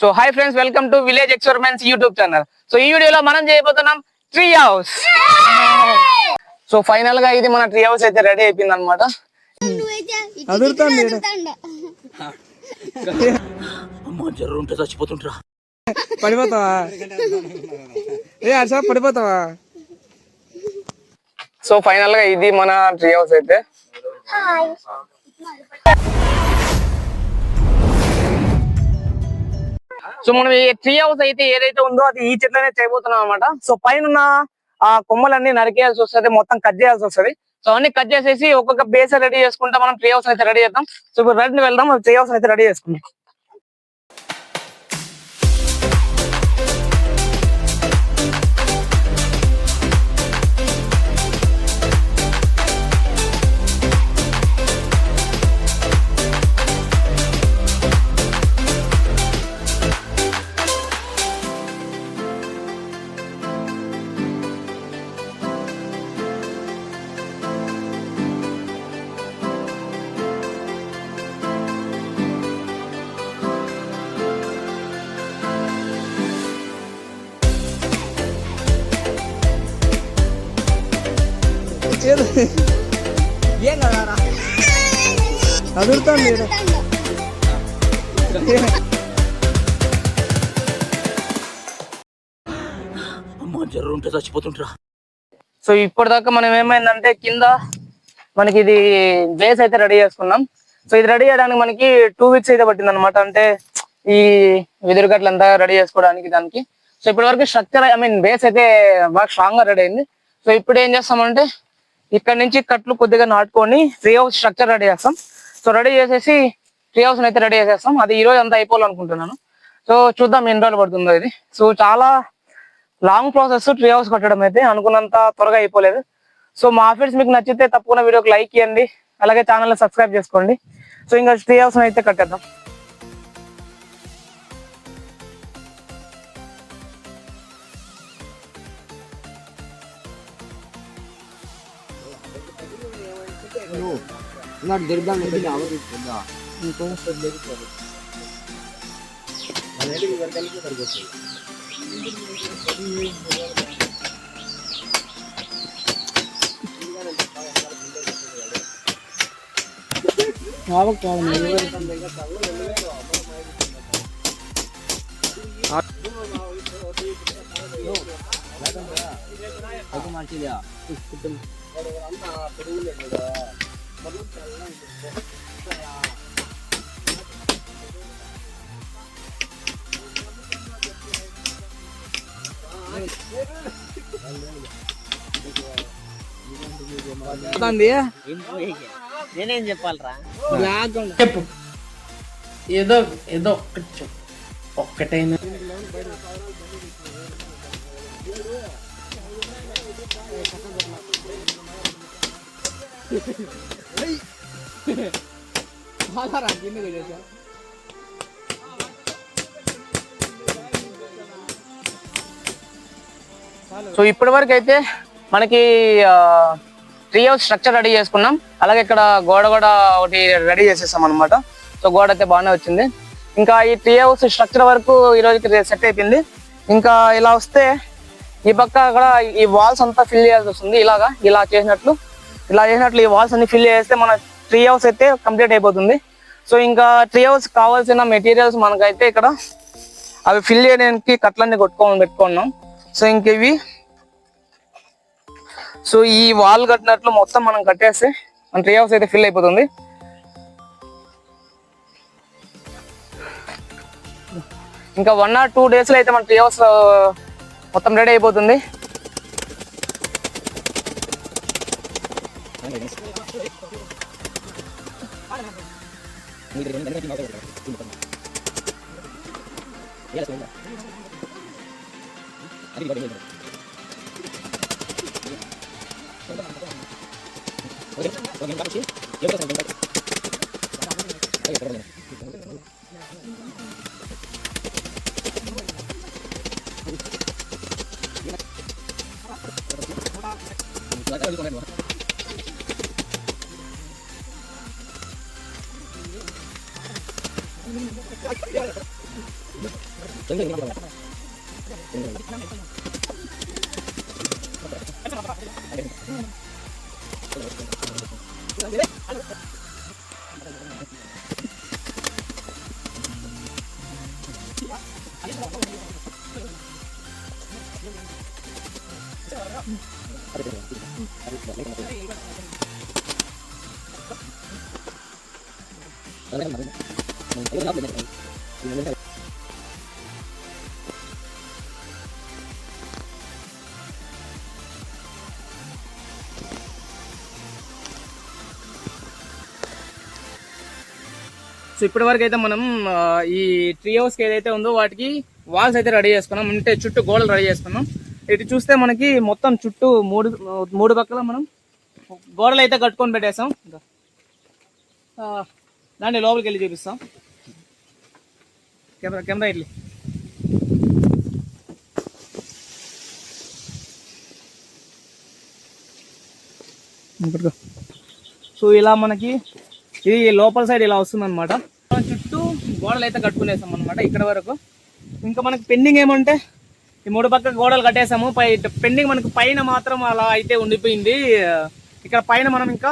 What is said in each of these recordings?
So hi friends, welcome to village experiments YouTube channel. So ఈ వీడియోలో మనం చేయబోతున్నాం ట్రీ హౌస్. సో ఫైనల్ గా ఇది మన ట్రీ హౌస్ అయితే రెడీ అయిపోయింది అనమాట. పడిపోతావా? పడిపోతావా? సో ఫైనల్ గా ఇది మన ట్రీ హౌస్ అయితే. సో మనం ఈ ట్రీ హౌస్ అయితే ఏదైతే ఉందో అది ఈ చెట్లనే చేయబోతున్నాం అనమాట. సో పైన ఆ కొమ్మలన్నీ నరికేయాల్సి వస్తుంది, మొత్తం కట్ చేయాల్సి వస్తుంది. సో అన్ని కట్ చేసేసి ఒక్కొక్క బేస్ రెడీ చేసుకుంటా మనం ట్రీ హౌస్ అయితే రెడీ చేద్దాం. సో ఇప్పుడు రెడీ వెళ్దాం, ట్రీ హౌస్ అయితే రెడీ చేసుకుందాం. ఏం కదా అదురుతాను నేను. చచ్చిపోతుంటా. సో ఇప్పటిదాకా మనం ఏమైందంటే కింద మనకి ఇది బేస్ అయితే రెడీ చేసుకున్నాం. సో ఇది రెడీ చేయడానికి మనకి 2 వీక్స్ అయితే పట్టింది అనమాట. అంటే ఈ వెదురుగట్లంతా రెడీ చేసుకోవడానికి దానికి. సో ఇప్పటి వరకు స్ట్రక్చర్ బేస్ అయితే బాగా స్ట్రాంగ్ గా రెడీ అయింది. సో ఇప్పుడు ఏం చేస్తామంటే ఇక్కడ నుంచి కట్లు కొద్దిగా నాటుకొని ట్రీ హౌస్ స్ట్రక్చర్ రెడీ చేస్తాం. సో రెడీ చేసేసి ట్రీ హౌస్ అయితే రెడీ చేసేస్తాం. అది ఈ రోజు అంతా అయిపోవాలనుకుంటున్నాను. సో చూద్దాం ఎన్ని రోజులు పడుతుందో ఇది. సో చాలా లాంగ్ ప్రాసెస్ ట్రీ హౌస్ కట్టడం అయితే, అనుకున్నంత త్వరగా అయిపోలేదు. సో మా ఆఫీస్ మీకు నచ్చితే తప్పకుండా వీడియోకి లైక్ ఇవ్వండి, అలాగే ఛానల్ సబ్స్క్రైబ్ చేసుకోండి. సో ఇంకా ట్రీ హౌస్ అయితే కట్టేద్దాం. నేనేం చెప్పాలరా? చెప్పు. ఏదో ఏదో ఒక్కటైనా సో ఇప్పటి వరకు అయితే మనకి ట్రీ హౌస్ స్ట్రక్చర్ రెడీ చేసుకున్నాం. అలాగే ఇక్కడ గోడ కూడా ఒకటి రెడీ చేసేసాం అనమాట. సో గోడ అయితే బాగానే వచ్చింది. ఇంకా ఈ ట్రీ హౌస్ స్ట్రక్చర్ వరకు ఈ రోజుకి సెట్ అయిపోయింది. ఇంకా ఇలా వస్తే ఈ పక్క అక్కడ ఈ వాల్స్ అంతా ఫిల్ చేయాల్సి వస్తుంది. ఇలా చేసినట్లు ఈ వాల్స్ అన్ని ఫిల్ చేస్తే మన ట్రీ హౌస్ అయితే కంప్లీట్ అయిపోతుంది. సో ఇంకా ట్రీ హౌస్ కావాల్సిన మెటీరియల్స్ మనకైతే ఇక్కడ అవి ఫిల్ చేయడానికి కట్లన్నీ పెట్టుకున్నాం. సో ఇంక ఇవి, సో ఈ వాల్ కట్టినట్లు మొత్తం మనం కట్టేస్తే మన ట్రీ హౌస్ అయితే ఫిల్ అయిపోతుంది. ఇంకా 1 or 2 days లో అయితే మన ట్రీ హౌస్ మొత్తం రెడీ అయిపోతుంది. సో ఇప్పటి వరకు అయితే మనం ఈ ట్రీ హౌస్ కి ఏదైతే ఉందో వాటికి వాల్స్ అయితే రెడీ చేసుకున్నాం, అంటే చుట్టూ గోడలు రెడీ చేసుకున్నాం. ఇటు చూస్తే మనకి మొత్తం చుట్టూ మూడు పక్కల మనం గోడలు అయితే కట్టుకొని పెట్టేస్తాం. దాన్ని లోపలికి వెళ్ళి చూపిస్తాం. కెమెరా ఇట్లా సో ఇలా మనకి ఇది లోపల సైడ్ ఇలా వస్తుంది అనమాట. చుట్టూ గోడలు అయితే కట్టుకునేసాం అనమాట ఇక్కడ వరకు. ఇంకా మనకి పెండింగ్ ఏమంటే ఈ మూడు పక్క గోడలు కట్టేసాము, పెండింగ్ మనకు పైన మాత్రం అలా అయితే ఉండిపోయింది. ఇక్కడ పైన మనం ఇంకా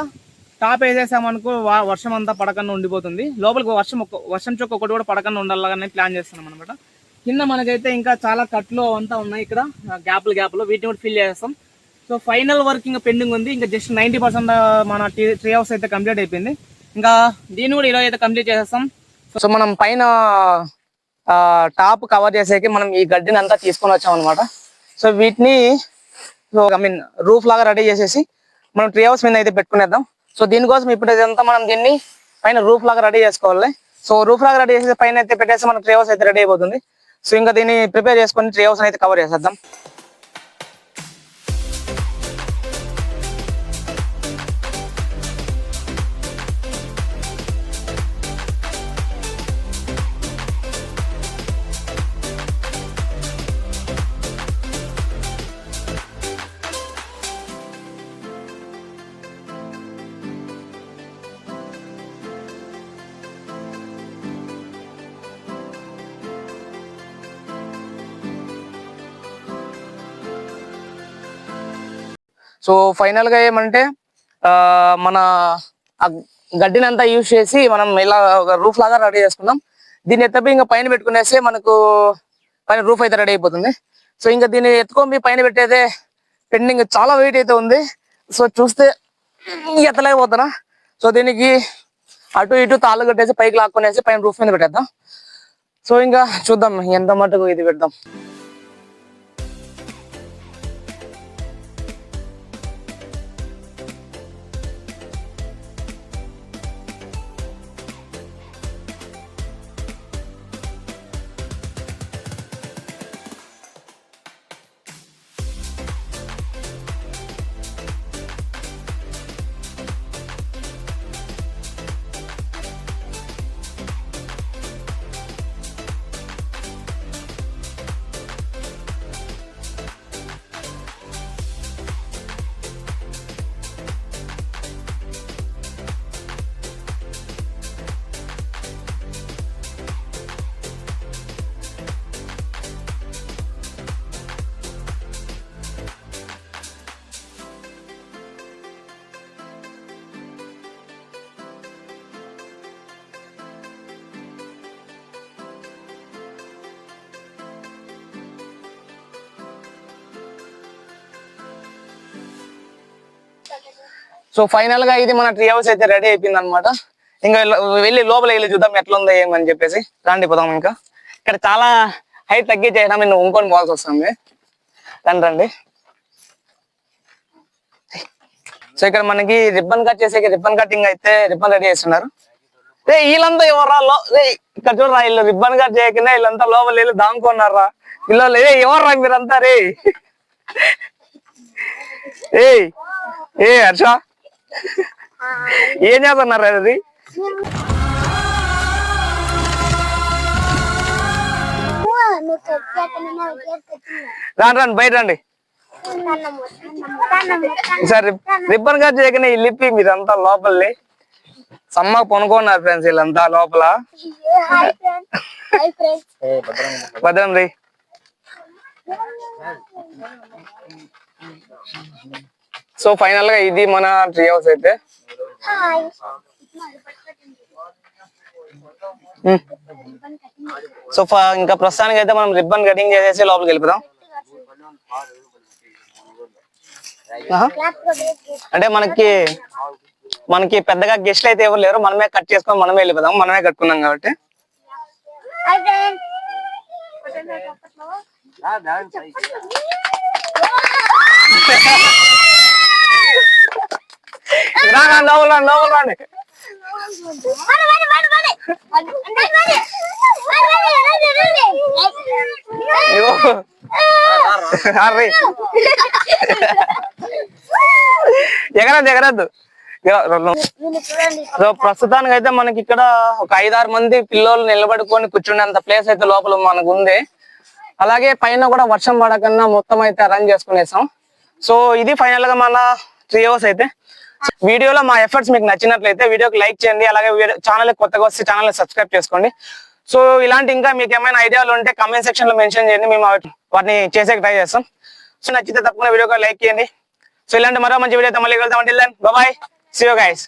టాప్ వేసేసామనుకో వర్షం అంతా పడకుండా ఉండిపోతుంది. లోపలికి వర్షం చొక్క ఒకటి కూడా పడకుండా ఉండాలని ప్లాన్ చేస్తున్నాం అనమాట. కింద మనకైతే ఇంకా చాలా కట్లు అంతా ఉన్నాయి ఇక్కడ గ్యాప్లు వీటిని కూడా ఫిల్ చేస్తాం. సో ఫైనల్ వర్క్ ఇంకా పెండింగ్ ఉంది. ఇంకా జస్ట్ 90% మన ట్రీ హౌస్ అయితే కంప్లీట్ అయిపోయింది. ఇంకా దీన్ని కూడా ఈరోజు అయితే కంప్లీట్ చేసేస్తాం. సో మనం పైన టాప్ కవర్ చేసేకి మనం ఈ గడ్డిని అంతా తీసుకొని వచ్చాం అనమాట. సో వీటిని రూఫ్ లాగా రెడీ చేసేసి మనం ట్రీ హౌస్ మీద అయితే పెట్టుకునేద్దాం. సో దీనికోసం ఇప్పుడు ఇదంతా మనం దీన్ని పైన రూఫ్ లాగా రెడీ చేసుకోవాలి. సో రూఫ్ లాగా రెడీ చేసి పైన అయితే పెట్టేసి మన ట్రీ హౌస్ అయితే రెడీ అయిపోతుంది. సో ఇంకా దీన్ని ప్రిపేర్ చేసుకొని ట్రీ హౌస్ అయితే కవర్ చేసేద్దాం. సో ఫైనల్ గా ఏమంటే మన గడ్డిని అంతా యూజ్ చేసి మనం ఇలా ఒక రూఫ్ లాగా రెడీ చేసుకున్నాం. దీన్ని ఎత్తపి ఇంకా పైన పెట్టుకునేసి మనకు పైన రూఫ్ అయితే రెడీ అయిపోతుంది. సో ఇంకా దీన్ని ఎత్తుకొని పైన పెట్టేదే పెండింగ్, చాలా వెయిట్ అయితే ఉంది. సో చూస్తే ఎత్తలేకపోతున్నా. సో దీనికి అటు ఇటు తాళ్ళు కట్టేసి పైకి లాక్కునేసి పైన రూఫ్ మీద పెట్టేద్దాం. సో ఇంకా చూద్దాం ఎంత మటుకు ఇది పెడదాం. సో ఫైనల్ గా ఇది మన ట్రీ హౌస్ అయితే రెడీ అయిపోయింది అనమాట. ఇంకా వెళ్ళి లోపల వెళ్ళి చూద్దాం ఎట్లా ఉందో ఏమని చెప్పేసి. రండి పోదాం. ఇంకా ఇక్కడ చాలా హైట్ తగ్గించేసినా నేను ఇంకొని పోవాల్సి వస్తుంది. రండి. సో ఇక్కడ మనకి రిబ్బన్ కట్ చేసే రిబ్బన్ కటింగ్ అయితే రిబ్బన్ రెడీ చేస్తున్నారు. రే వీళ్ళంతా ఎవర్రా ఇక్కడ చూడరా, వీళ్ళు రిబ్బన్ కట్ చేయకుండా వీళ్ళంతా లోపల వెళ్ళి దాముకున్నారా. వీళ్ళు ఎవర్రా మీరంతా రే. ఏ హర్ష ఏం చేస్తున్నారు అది? రండి బయట రండి. సార్ రిబ్బన్ కట్ చేయకనే లిప్పి మీరంతా లోపలి సమ్మగా పనుకున్నారు ఫ్రెండ్స్ వీళ్ళంతా లోపల. భద్రం రీ. సో ఫైనల్ గా ఇది మన ట్రీ హౌస్ అయితే. సో ఇంకా ప్రస్తుతానికి అయితే మనం రిబ్బన్ కటింగ్ చేసేసి లోపలికి వెళ్ళిపోదాం. అంటే మనకి పెద్దగా గెస్ట్లు అయితే ఎవరు లేరు, మనమే కట్ చేసుకొని మనమే వెళ్ళిపోదాం, మనమే కట్టుకున్నాం కాబట్టి. లోపల ఎగరద్దు. సో ప్రస్తుతానికి అయితే మనకి ఇక్కడ ఒక 5-6 మంది పిల్లలు నిలబడుకొని కూర్చునేంత ప్లేస్ అయితే లోపల మనకు ఉంది. అలాగే పైన కూడా వర్షం పడకన్నా మొత్తం అయితే అరేంజ్ చేసుకునేసాం. సో ఇది ఫైనల్ గా మన ట్రీ హౌస్ అయితే. వీడియోలో మా ఎఫర్ట్స్ మీకు నచ్చినట్లయితే వీడియోకి లైక్ చేయండి. అలాగే ఛానల్ కొత్తగా వస్తే ఛానల్ సబ్స్క్రైబ్ చేసుకోండి. సో ఇలాంటి ఇంకా మీకు ఏమైనా ఐడియాలు ఉంటే కామెంట్ సెక్షన్ లో మెన్షన్ చేయండి, మేము వాటిని చేసే ట్రై చేస్తాం. సో నచ్చితే తప్పకుండా వీడియోకి లైక్ చేయండి. సో ఇలాంటి మరో మంచి వీడియో మళ్ళీ వెళ్తాం. Until then, bye bye, see you guys.